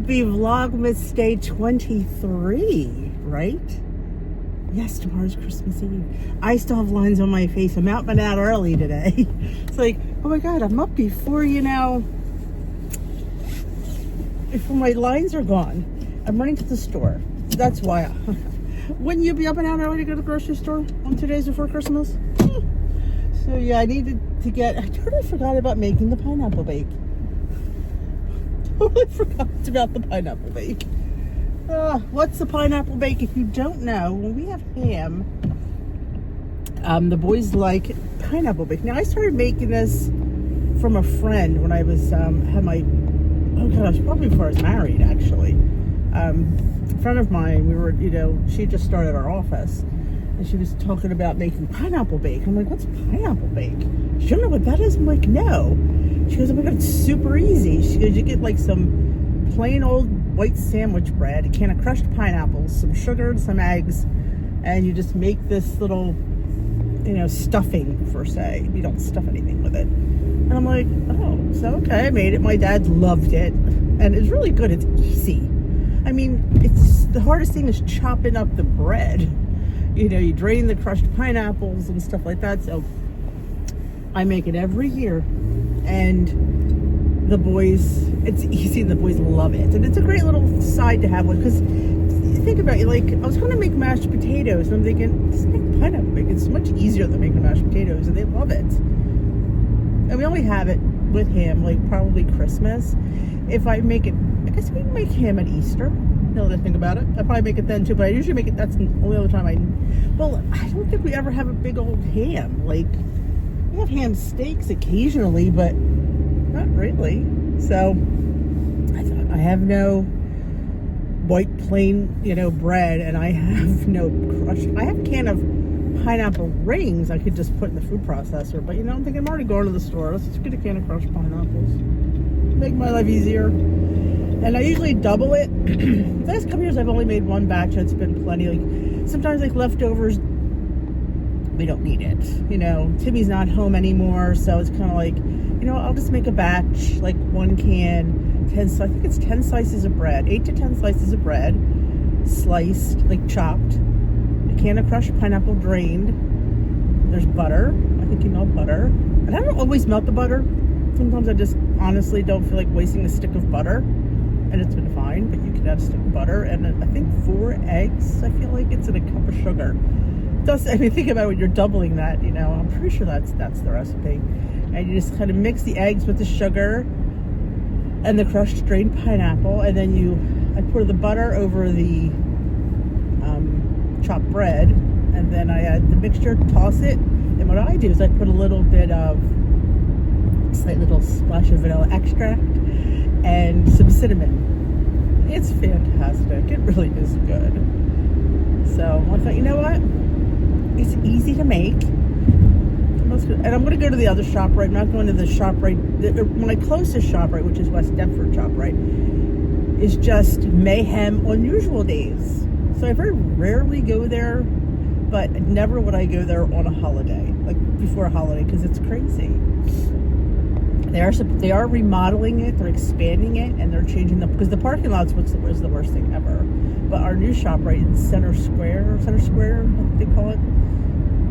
Happy Vlogmas Day 23, right? Yes, tomorrow's Christmas Eve. I still have lines on my face. I'm out and out early today. It's like, oh my God, I'm up before, before my lines are gone. I'm running to the store. That's why. Wouldn't you be up and out early to go to the grocery store on 2 days before Christmas? So yeah, I needed to I totally forgot about making the pineapple bake. Totally forgot about the pineapple bake. What's the pineapple bake? If you don't know, when we have ham, the boys like pineapple bake. Now I started making this from a friend when I was had my probably before I was married actually. A friend of mine, we were she just started our office and she was talking about making pineapple bake. I'm like, what's pineapple bake? She don't know what that is. I'm like, no. She goes, oh my God, it's super easy. She goes, you get like some plain old white sandwich bread, a can of crushed pineapples, some sugar, and some eggs, and you just make this little, stuffing per se. You don't stuff anything with it. And I'm like, oh, so okay, I made it. My dad loved it, and it's really good. It's easy. I mean, it's the hardest thing is chopping up the bread. You drain the crushed pineapples and stuff like that. So I make it every year, and the boys, it's easy and the boys love it. And it's a great little side to have one, because you think about it, like, I was going to make mashed potatoes, and I'm thinking, just make pineapple bake. It's much easier than making mashed potatoes, and they love it. And we only have it with ham, like, probably Christmas. If I make it, I guess we can make ham at Easter, now that I think about it. I probably make it then, too, but I usually make it, that's the only other time I don't think we ever have a big old ham. Like, we have ham steaks occasionally, but not really. So I thought, I have no white plain, bread, and I have no crushed. I have a can of pineapple rings I could just put in the food processor, but I'm thinking I'm already going to the store. Let's just get a can of crushed pineapples. Make my life easier. And I usually double it. The last couple years I've only made one batch, and it's been plenty. Like sometimes like leftovers, we don't need it. Timmy's not home anymore, so it's kind of like, I'll just make a batch, like one can, I think it's 10 slices of bread, 8 to 10 slices of bread, sliced, like chopped, a can of crushed pineapple drained, there's butter, I think you melt butter, and I don't always melt the butter, sometimes I just honestly don't feel like wasting a stick of butter, and it's been fine, but you can add a stick of butter, and I think 4 eggs, I feel like it's in a cup of sugar. Think about it when you're doubling that, I'm pretty sure that's the recipe. And you just kind of mix the eggs with the sugar and the crushed drained pineapple, and then I pour the butter over the chopped bread, and then I add the mixture, toss it, and what I do is I put a little bit of, slight little splash of vanilla extract and some cinnamon. It's fantastic. It really is good. So I thought, you know what? It's easy to make. And I'm going to go to the other ShopRite. I'm not going to the ShopRite. When I close the ShopRite, which is West Deptford ShopRite, is just mayhem on usual days. So I very rarely go there, but never would I go there on a holiday, like before a holiday, because it's crazy. They are remodeling it, they're expanding it, and they're changing because the parking lot's was the worst thing ever. But our new ShopRite in Center Square, I think they call it,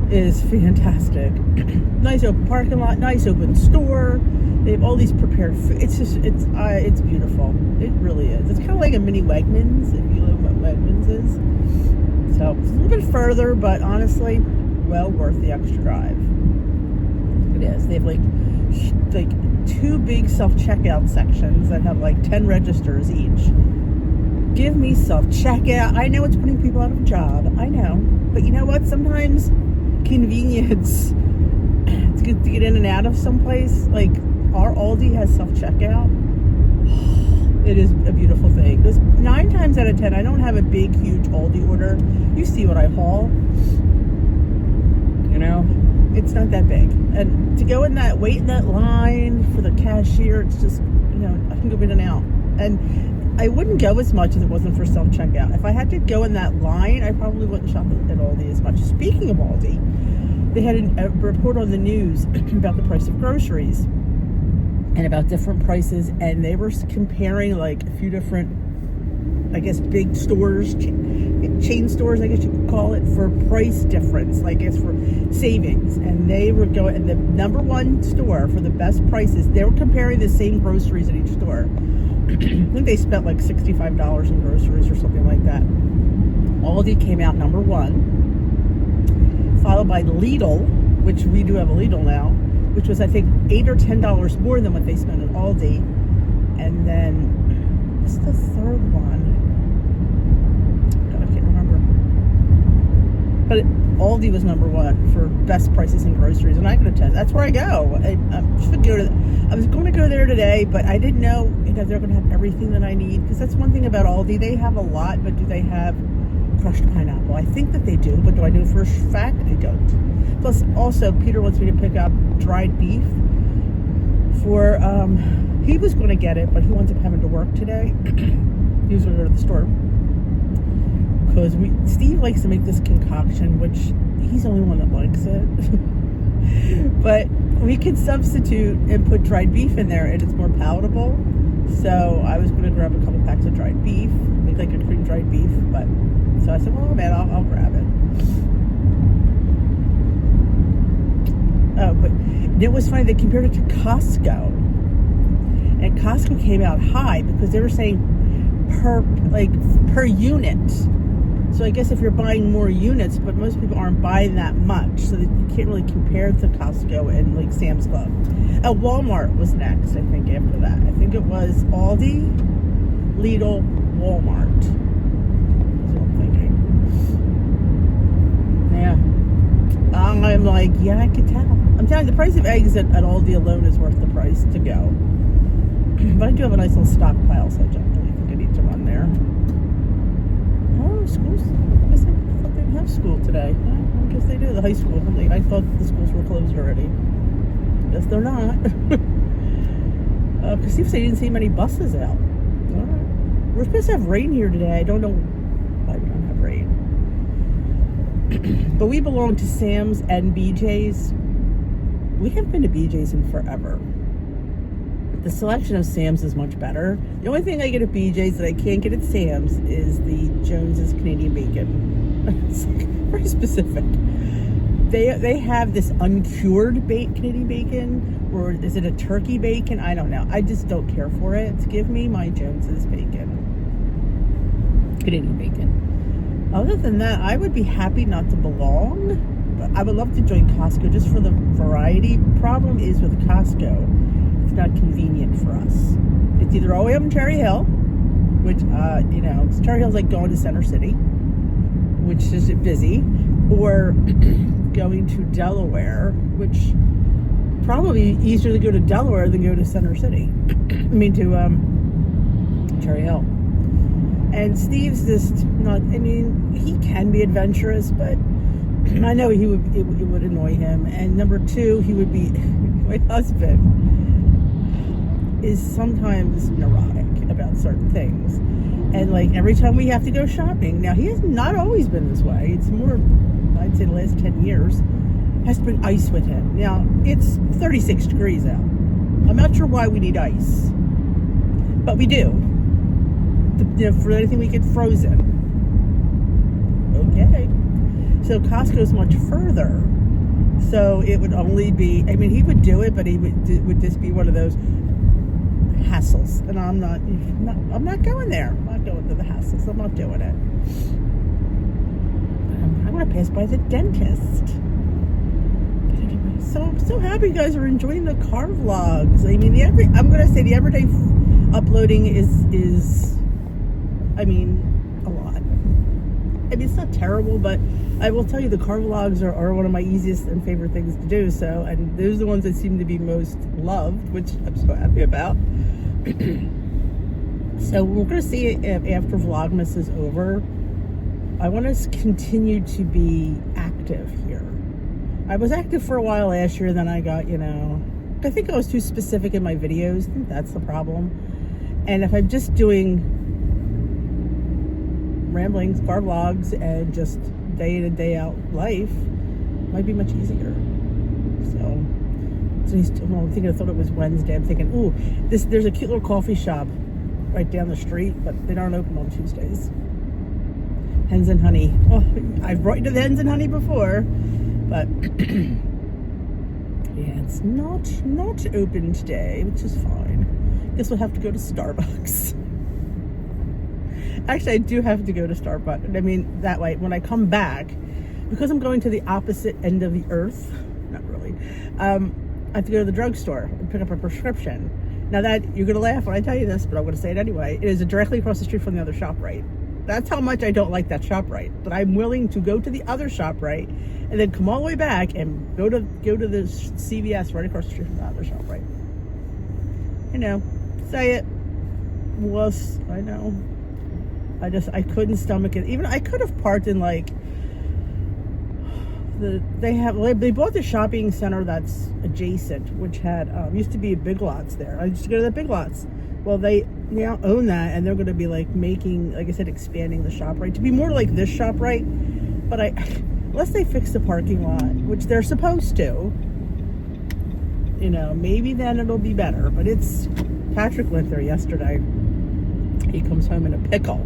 is fantastic. Nice open parking lot, nice open store. They have all these prepared food. It's beautiful. It really is. It's kind of like a mini Wegmans, if you know what Wegmans is. So it's a little bit further, but honestly, well worth the extra drive. It is. They have like 2 big self-checkout sections that have like 10 registers each. Give me self-checkout. I know it's putting people out of a job. I know. But you know what? Sometimes convenience, it's good to get in and out of someplace. Like our Aldi has self-checkout. It is a beautiful thing. Because 9 times out of 10, I don't have a big, huge Aldi order. You see what I haul. It's not that big. And to go wait in that line for the cashier, it's just, I can go in and out. And I wouldn't go as much if it wasn't for self-checkout. If I had to go in that line, I probably wouldn't shop at Aldi as much. Speaking of Aldi, they had a report on the news about the price of groceries and about different prices, and they were comparing like a few different I guess, big stores, chain stores, I guess you could call it, for price difference, like it's for savings. And they were going, and the number one store for the best prices, they were comparing the same groceries at each store. I think they spent like $65 in groceries or something like that. Aldi came out number one, followed by Lidl, which we do have a Lidl now, which was, I think, $8 or $10 more than what they spent at Aldi. And then, what's the third one? God, I can't remember. But Aldi was number one for best prices in groceries, and I can attest. That's where I go. I should go to. I was going to go there today, but I didn't know they're going to have everything that I need. Because that's one thing about Aldi; they have a lot, but do they have crushed pineapple? I think that they do, but do I know for a fact? I don't. Plus, also, Peter wants me to pick up dried beef for. He was going to get it, but he winds up having to work today. He was going to go to the store. Because Steve likes to make this concoction, which he's the only one that likes it. But we can substitute and put dried beef in there, and it's more palatable. So I was going to grab a couple packs of dried beef, make like a cream dried beef. But so I said, well, man, I'll grab it. But it was funny, they compared it to Costco. And Costco came out high because they were saying per unit. So I guess if you're buying more units, but most people aren't buying that much, so that you can't really compare it to Costco and like Sam's Club. Walmart was next, I think, after that. I think it was Aldi, Lidl, Walmart. That's what I'm thinking. Yeah. I'm like, yeah, I could tell. I'm telling you, the price of eggs at Aldi alone is worth the price to go. But I do have a nice little stockpile, so I don't really think I need to run there. Oh, schools. I guess I thought they didn't have school today. Well, I guess they do, the high school. I thought the schools were closed already. Guess they're not. Because Steve said he didn't see many buses out. All right. We're supposed to have rain here today. I don't know why we don't have rain. But we belong to Sam's and BJ's. We haven't been to BJ's in forever. The selection of Sam's is much better. The only thing I get at BJ's that I can't get at Sam's is the Jones's Canadian bacon. It's like very specific. They have this uncured Canadian bacon, or is it a turkey bacon? I don't know. I just don't care for it. Give me my Jones's bacon. Canadian bacon. Other than that, I would be happy not to belong. But I would love to join Costco just for the variety. Problem is with Costco, it's not convenient for us. It's either all the way up in Cherry Hill, which, Cherry Hill's like going to Center City, which is busy, or going to Delaware, which probably easier to go to Delaware than go to Center City. to Cherry Hill. And Steve's just not, he can be adventurous, but I know it would annoy him. And number two, he would be, my husband is sometimes neurotic about certain things. And like every time we have to go shopping, now he has not always been this way. It's more, I'd say the last 10 years, has to bring ice with him. Now, it's 36 degrees out. I'm not sure why we need ice, but we do. For anything we get frozen. Okay. So Costco's much further. So it would only be, he would do it, but he would just be one of those hassles. And I'm not going there. I'm not going to the hassles. I'm not doing it. I want to pass by the dentist. But anyway, so I'm so happy you guys are enjoying the car vlogs. I'm going to say the everyday uploading is a lot. It's not terrible, but I will tell you the car vlogs are one of my easiest and favorite things to do. So, and those are the ones that seem to be most loved, which I'm so happy about. So we're going to see after Vlogmas is over. I want to continue to be active here. I was active for a while last year, then I got, I think I was too specific in my videos. I think that's the problem. And if I'm just doing ramblings, car vlogs, and just day in and day out life, might be much easier. So I'm thinking, I thought it was Wednesday. I'm thinking, there's a cute little coffee shop right down the street, but they aren't open on Tuesdays. Hens and Honey. Oh, I've brought you to the Hens and Honey before, but yeah, it's not open today, which is fine. Guess we'll have to go to Starbucks. Actually, I do have to go to Starbucks. I mean, that way, when I come back, because I'm going to the opposite end of the earth, not really, I have to go to the drugstore and pick up a prescription. Now that, you're going to laugh when I tell you this, but I'm going to say it anyway. It is directly across the street from the other ShopRite. That's how much I don't like that ShopRite. But I'm willing to go to the other ShopRite and then come all the way back and go to the CVS right across the street from the other ShopRite. You know, say it. Was, I know. I couldn't stomach it. Even I could have parked in like they bought the shopping center that's adjacent, which had used to be Big Lots there. I used to go to the Big Lots. Well, they now own that, and they're going to be like making, like I said, expanding the ShopRite to be more like this ShopRite. But unless they fix the parking lot, which they're supposed to, you know, maybe then it'll be better. But Patrick went there yesterday. He comes home in a pickle.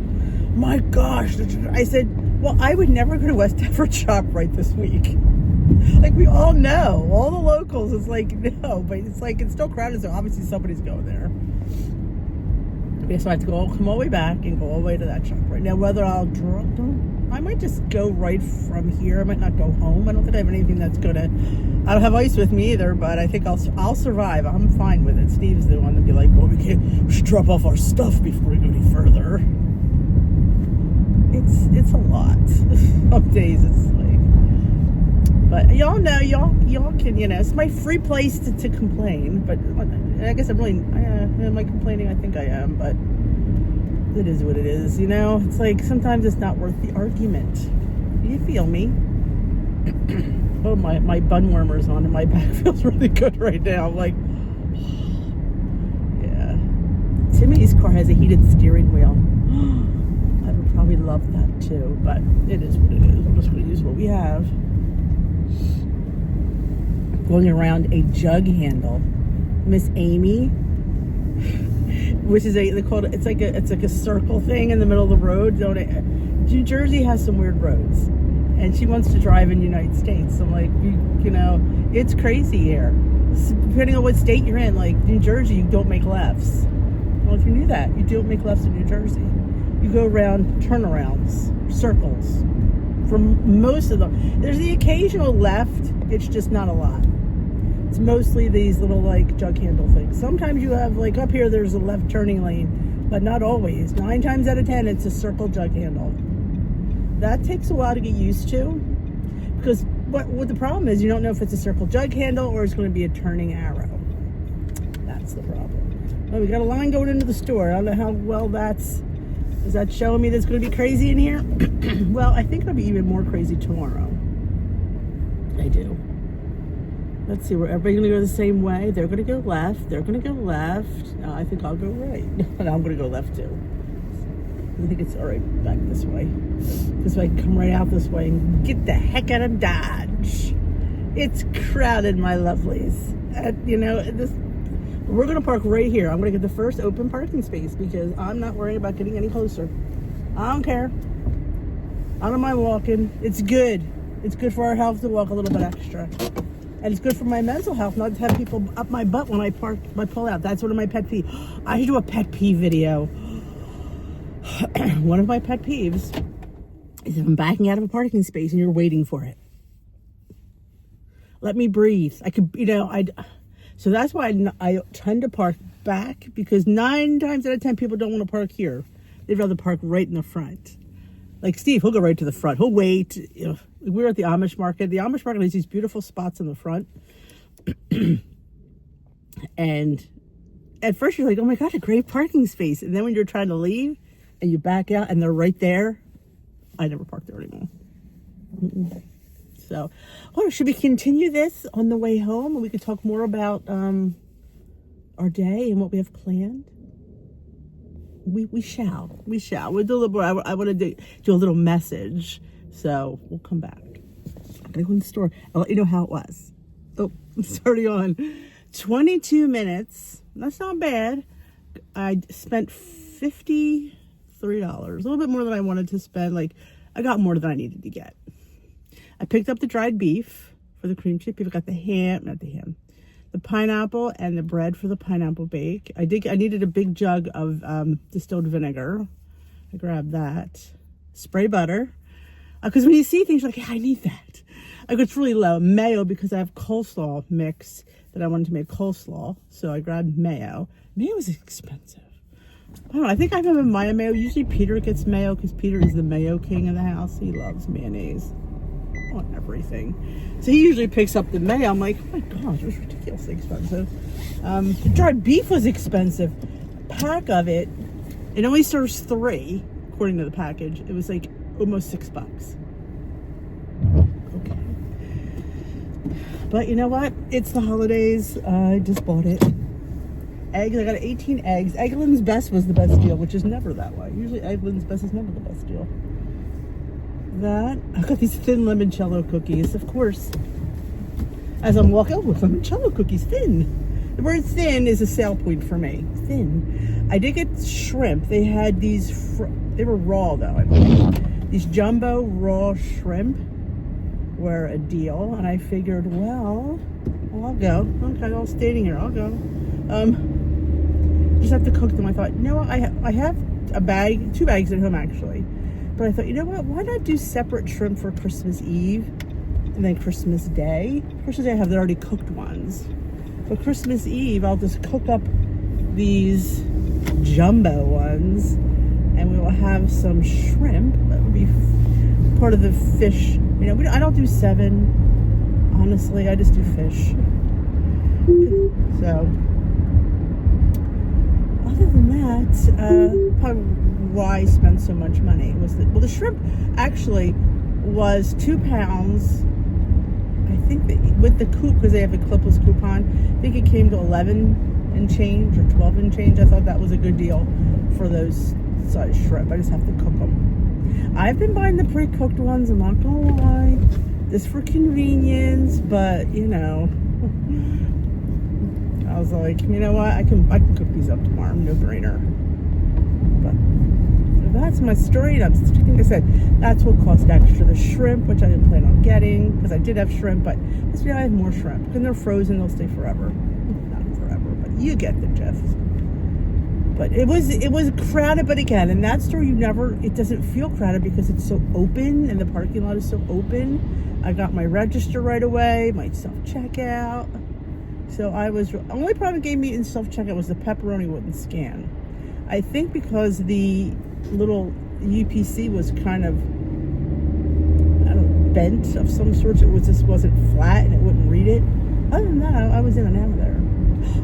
My gosh, I said, well, I would never go to West Effort ShopRite this week. Like, we all know, all the locals, it's like, no, but it's like, it's still crowded, so obviously somebody's going there. Okay, so I have to come all the way back and go all the way to that ShopRite. Now, whether I'll I might just go right from here. I might not go home. I don't think I have anything that's gonna, I don't have ice with me either, but I think I'll survive. I'm fine with it. Steve's the one to be like, well, we should drop off our stuff before we go any further. It's a lot. Some days it's like, but y'all know, y'all can, you know, it's my free place to complain, but I guess am I complaining? I think I am, but it is what it is, you know? It's like, sometimes it's not worth the argument. You feel me? Oh, my bun warmer's on and my back feels really good right now. I'm like, yeah. Timmy's car has a heated steering wheel. I would probably love that too, but it is what it is. I'm just going to use what we have. Going around a jug handle. Miss Amy, which is they call it, it's like a circle thing in the middle of the road. New Jersey has some weird roads, and she wants to drive in the United States. I'm like, you know, it's crazy here. Depending on what state you're in, like New Jersey, you don't make lefts. Well, if you knew that, you don't make lefts in New Jersey. You go around turnarounds, circles. For most of them, there's the occasional left. It's just not a lot. It's mostly these little like jug handle things. Sometimes you have, like up here, there's a left turning lane, but not always. 9 times out of 10, it's a circle jug handle. That takes a while to get used to, because what the problem is, you don't know if it's a circle jug handle or it's going to be a turning arrow. That's the problem. Well, we got a line going into the store. I don't know how well is that showing me that it's going to be crazy in here? Well, I think it'll be even more crazy tomorrow. I do. Let's see, everybody going to go the same way? They're going to go left. They're going to go left. No, I think I'll go right. And I'm going to go left too. I think it's all right back this way. This way I can come right out this way and get the heck out of Dodge. It's crowded, my lovelies. You know, we're going to park right here. I'm going to get the first open parking space because I'm not worried about getting any closer. I don't care. I don't mind walking. It's good. It's good for our health to walk a little bit extra. And it's good for my mental health not to have people up my butt when I pull out. That's one of my pet peeves. I should do a pet peeve video. One of my pet peeves is if I'm backing out of a parking space and you're waiting for it. Let me breathe. I could, you know, so that's why I tend to park back, because 9 times out of 10 people don't want to park here. They'd rather park right in the front. Like Steve, he'll go right to the front. He'll wait. You know, we were at the Amish market. The Amish market has these beautiful spots in the front. And at first you're like, oh my God, a great parking space. And then when you're trying to leave and you back out and they're right there, I never park there anymore. So, should we continue this on the way home and we could talk more about our day and what we have planned? We shall. We'll do a little more. I want to do a little message. So we'll come back. I'm going to go in the store. I'll let you know how it was. Oh, it's already on. 22 minutes. That's not bad. I spent $53, a little bit more than I wanted to spend. Like, I got more than I needed to get. I picked up the dried beef for the cream cheese beef. I got the pineapple and the bread for the pineapple bake. I needed a big jug of distilled vinegar. I grabbed that. Spray butter. Because when you see things, you're like, yeah, I need that. I go, it's really low. Mayo, because I have coleslaw mix that I wanted to make coleslaw. So I grabbed mayo. Mayo is expensive. I don't know. I think I have a mayo. Usually Peter gets mayo because Peter is the mayo king of the house. He loves mayonnaise on everything. So he usually picks up the mayo. I'm like, oh my gosh, it was ridiculously expensive. The dried beef was expensive. A pack of it only serves 3, according to the package. It was like almost $6. Okay. But you know what? It's the holidays. I just bought it. Eggs. I got 18 eggs. Eggland's Best was the best deal, which is never that way. Usually Eggland's Best is never the best deal. I got these thin limoncello cookies, of course. As I'm walking, oh, limoncello cookies, thin. The word thin is a sale point for me. Thin. I did get shrimp. They had these, they were raw though, I believe. These jumbo raw shrimp were a deal. And I figured, well, I'll go. Okay, all standing here, I'll go. Just have to cook them. I thought, you know what, I have a bag, 2 bags at home actually. But I thought, you know what, why not do separate shrimp for Christmas Eve and then Christmas Day? Christmas Day I have the already cooked ones. For Christmas Eve, I'll just cook up these jumbo ones and we will have some shrimp. That would be part of the fish. You know, I don't do 7. Honestly, I just do fish. So, other than that, probably why I spent so much money was that, well, the shrimp actually was £2. I think that with the coupon, because they have a clipless coupon, I think it came to 11 and change or 12 and change. I thought that was a good deal for those size shrimp. I just have to cook them. I've been buying the pre-cooked ones, I'm not gonna lie, just for convenience, but you know, I was like, you know what, I can cook these up tomorrow, no brainer. But that's my story. And like I said, that's what cost extra. The shrimp, which I didn't plan on getting because I did have shrimp, but this year I have more shrimp. When they're frozen, they'll stay forever. Not forever, but you get the gist. But it was crowded, but again, in that store it doesn't feel crowded because it's so open and the parking lot is so open. I got my register right away, my self-checkout. So only problem it gave me in self-checkout was the pepperoni wouldn't scan. I think because the little UPC was kind of, I don't know, bent of some sort. Just wasn't flat and it wouldn't read it. Other than that, I was in and out of there.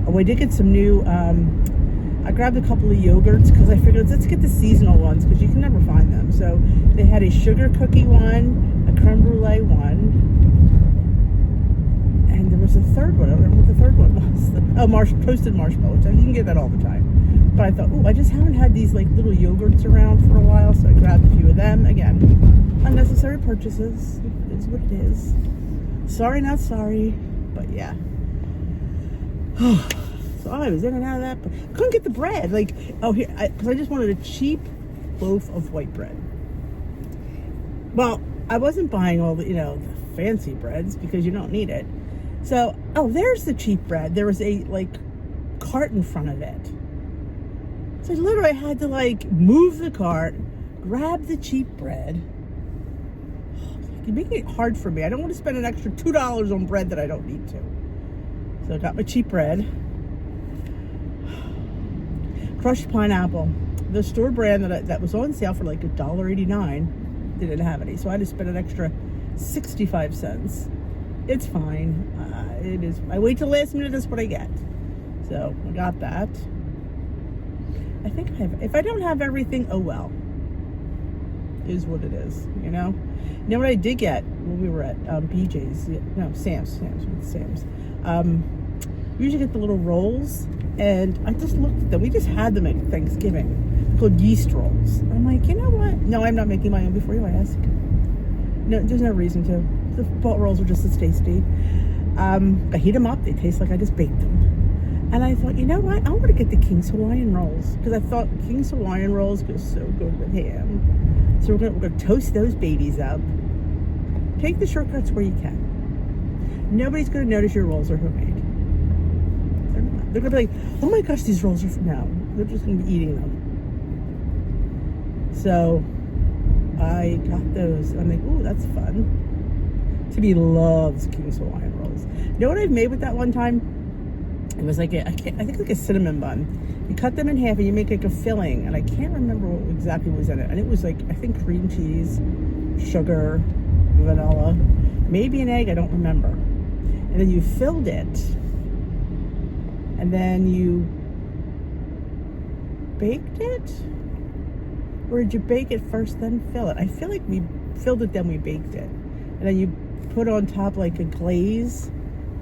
Oh, I did get some new, I grabbed a couple of yogurts because I figured let's get the seasonal ones because you can never find them. So they had a sugar cookie one, a creme brulee one, and there was a third one. I don't remember what the third one was. Toasted marshmallows. You can get that all the time. But I thought, I just haven't had these like little yogurts around for a while, so I grabbed a few of them. Again, unnecessary purchases. It is what it is. Sorry, not sorry, but yeah. So I was in and out of that, but I couldn't get the bread. Like, because I just wanted a cheap loaf of white bread. Well, I wasn't buying all the fancy breads because you don't need it. So, there's the cheap bread. There was a cart in front of it. So literally I had to move the cart, grab the cheap bread. You're making it hard for me. I don't want to spend an extra $2 on bread that I don't need to. So I got my cheap bread. Crushed pineapple. The store brand that was on sale for $1.89 didn't have any. So I had to spend an extra 65 cents. It's fine. It is. I wait till last minute, that's what I get. So I got that. I think if I don't have everything, oh well. Is what it is, you know? You know what I did get when we were at BJ's? No, Sam's. We usually get the little rolls, and I just looked at them. We just had them at Thanksgiving. They're called yeast rolls. I'm like, you know what? No, I'm not making my own before you ask. No, there's no reason to. The pot rolls are just as tasty. I heat them up. They taste like I just baked them. And I thought, you know what? I want to get the King's Hawaiian rolls because I thought King's Hawaiian rolls go so good with ham. So we're gonna toast those babies up. Take the shortcuts where you can. Nobody's gonna notice your rolls are homemade. They're not. They're gonna be like, oh my gosh, these rolls are no. They're just gonna be eating them. So I got those. I'm like, ooh, that's fun. Timmy loves King's Hawaiian rolls. You know what I've made with that one time? It was like I think like a cinnamon bun. You cut them in half and you make like a filling, and I can't remember what exactly was in it. And it was like, I think cream cheese, sugar, vanilla, maybe an egg, I don't remember. And then you filled it, and then you baked it? Or did you bake it first, then fill it? I feel like we filled it, then we baked it. And then you put on top like a glaze,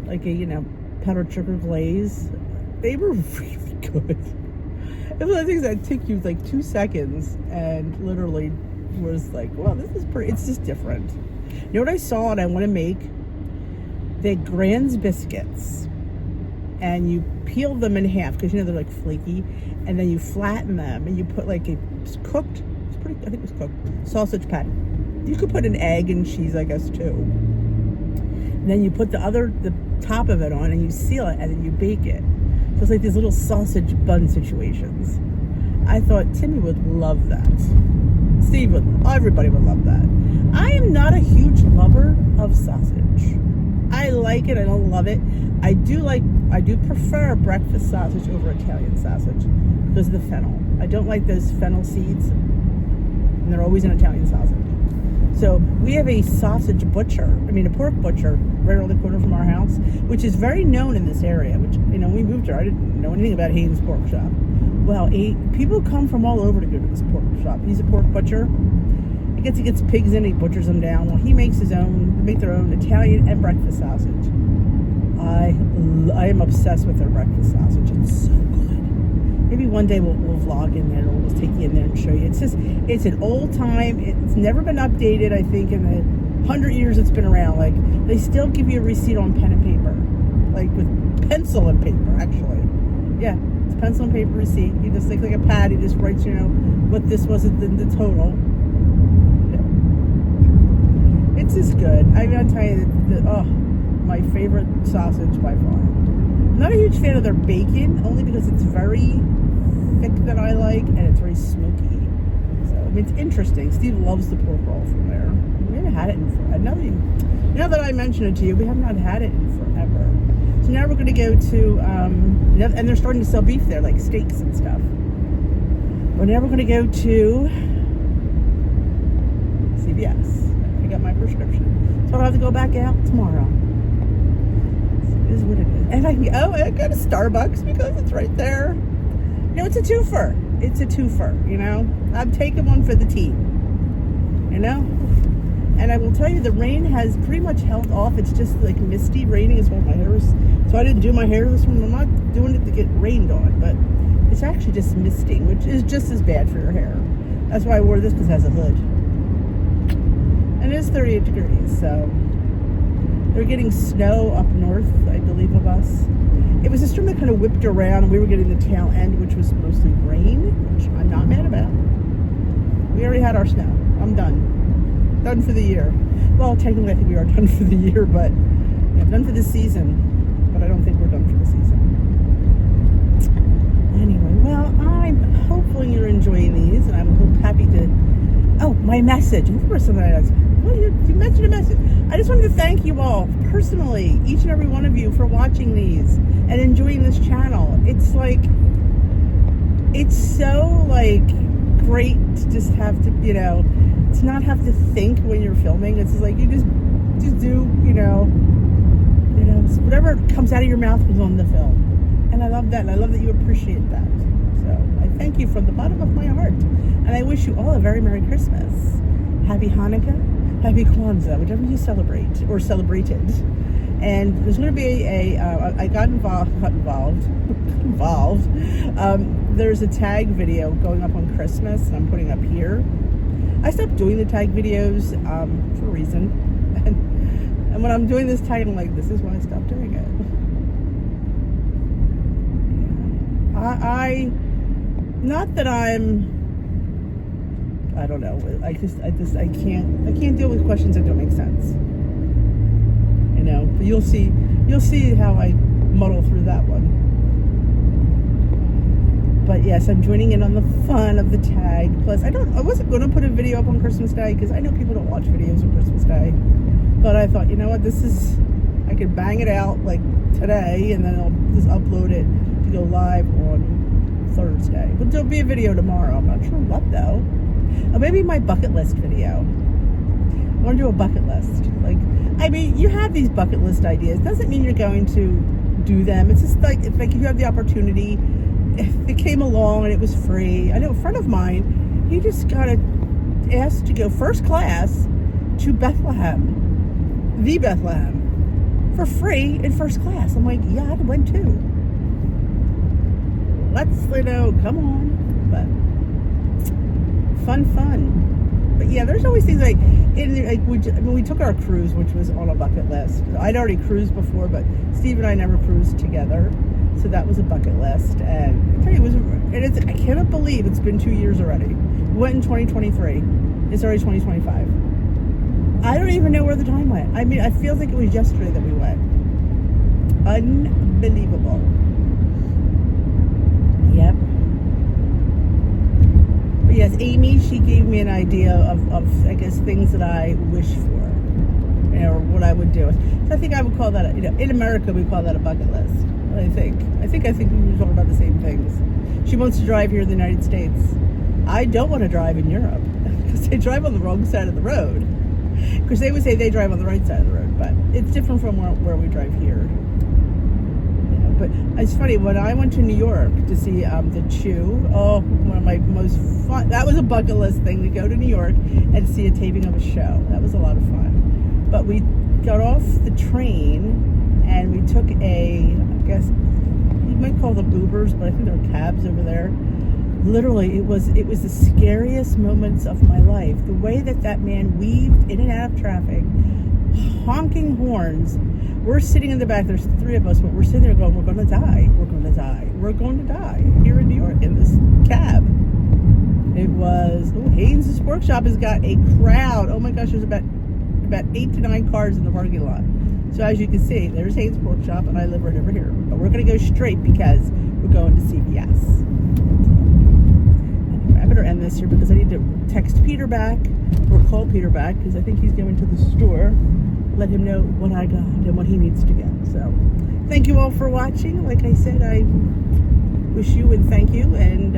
like a, you know, powdered sugar glaze. They were really good. It was one of the things that took you like 2 seconds and literally was like, well, this is pretty, it's just different. You know what I saw and I want to make? The Grand's biscuits. And you peel them in half because, you know, they're like flaky. And then you flatten them and you put like a cooked, it's pretty, I think it was cooked, sausage patty. You could put an egg and cheese, I guess, too. And then you put the top of it on and you seal it and then you bake it. So it's like these little sausage bun situations. I thought Timmy would love that. Steve would, everybody would love that. I am not a huge lover of sausage. I like it, I don't love it. I do prefer breakfast sausage over Italian sausage because of the fennel. I don't like those fennel seeds, and they're always in Italian sausage. So we have a sausage butcher, a pork butcher right around the corner from our house, which is very known in this area, which, you know, we moved here, I didn't know anything about Haynes Pork Shop. Well, people come from all over to go to this pork shop. He's a pork butcher. He gets pigs in, he butchers them down. Well, he makes their own Italian and breakfast sausage. I am obsessed with their breakfast sausage. It's so good. Maybe one day we'll vlog in there, or we'll take you in there and show you. It's an old time. It's never been updated, I think, in the 100 years it's been around. Like, they still give you a receipt on pen and paper. Like, with pencil and paper, actually. Yeah, it's pencil and paper receipt. You just take like a pad, he just writes, you know, what this was in the total. Yeah. It's just good. I mean, I'll tell you, my favorite sausage by far. I'm not a huge fan of their bacon, only because it's very thick that I like, and it's very smoky. So, I mean, it's interesting. Steve loves the pork roll from there. We haven't had it in forever. Now that I mention it to you, we have not had it in forever. So now we're going to go to, and they're starting to sell beef there, like steaks and stuff. But now we're going to go to CVS. I got my prescription. So I'll have to go back out tomorrow. Is what it is. And I go to Starbucks because it's right there. You know, it's a twofer. You know, I'm taking one for the team. You know, and I will tell you, the rain has pretty much held off. It's just like misty, raining as well. My hair is, so I didn't do my hair this morning. I'm not doing it to get rained on, but it's actually just misting, which is just as bad for your hair. That's why I wore this, because it has a hood. And it is 38 degrees, so. They're getting snow up north, I believe, of us. It was a storm that kind of whipped around, and we were getting the tail end, which was mostly rain, which I'm not mad about. We already had our snow. I'm done. Done for the year. Well, technically, I think we are done for the year, but yeah, done for the season. But I don't think we're done for the season. Anyway, well, I'm hopefully you're enjoying these, and I'm happy to. Oh, my message. I think there was something I asked. Well, you mentioned a message. I just wanted to thank you all personally, each and every one of you, for watching these and enjoying this channel. It's like, it's so like great to just have to, you know, to not have to think when you're filming. It's just like you just do, you know, whatever comes out of your mouth is on the film. And I love that, and I love that you appreciate that. So I thank you from the bottom of my heart, and I wish you all a very Merry Christmas, Happy Hanukkah, Happy Kwanzaa, whichever you celebrate or celebrated. And there's going to be I got involved. There's a tag video going up on Christmas, and I'm putting up here. I stopped doing the tag videos for a reason, and when I'm doing this tag, I'm like, this is why I stopped doing it. I not that I don't know. I can't deal with questions that don't make sense. You know, but you'll see how I muddle through that one. But yes, I'm joining in on the fun of the tag. Plus, I wasn't going to put a video up on Christmas Day because I know people don't watch videos on Christmas Day. But I thought, you know what, I could bang it out like today, and then I'll just upload it to go live on Thursday. But there'll be a video tomorrow. I'm not sure what though. Or maybe my bucket list video. I want to do a bucket list. Like, I mean, you have these bucket list ideas. Doesn't mean you're going to do them. It's just like if you have the opportunity. If it came along and it was free. I know a friend of mine, he just got asked to go first class to Bethlehem, for free in first class. I'm like, yeah, I went too. Let's, come on. But fun. But yeah, there's always things we took our cruise, which was on a bucket list. I'd already cruised before, but Steve and I never cruised together. So that was a bucket list, and I tell you, I cannot believe it's been 2 years already. We went in 2023. It's already 2025. I don't even know where the time went. I mean, I feel like it was yesterday that we went. Unbelievable. Yep. But yes, Amy, she gave me an idea of I guess, things that I wish for, or what I would do. So I think I would call that, in America, we call that a bucket list. I think we were talking about the same things. She wants to drive here in the United States. I don't want to drive in Europe because they drive on the wrong side of the road. Because they would say they drive on the right side of the road, but it's different from where we drive here. But it's funny, when I went to New York to see the Chew, one of my most fun, that was a bucket list thing, to go to New York and see a taping of a show. That was a lot of fun. But we got off the train and we took I guess you might call them Ubers, but I think they're cabs over there. Literally, it was the scariest moments of my life. The way that man weaved in and out of traffic, honking horns. We're sitting in the back. There's 3 of us, but we're sitting there going, "We're going to die. We're going to die. We're going to die here in New York in this cab." It was Haynes' Pork Shop has got a crowd. Oh my gosh, there's about 8 to 9 cars in the parking lot. So as you can see, there's Haynes Pork Shop, and I live right over here. But we're going to go straight because we're going to CVS. Anyway, I better end this here because I need to text Peter back or call Peter back because I think he's going to the store. Let him know what I got and what he needs to get. So thank you all for watching. Like I said, I wish you and thank you. And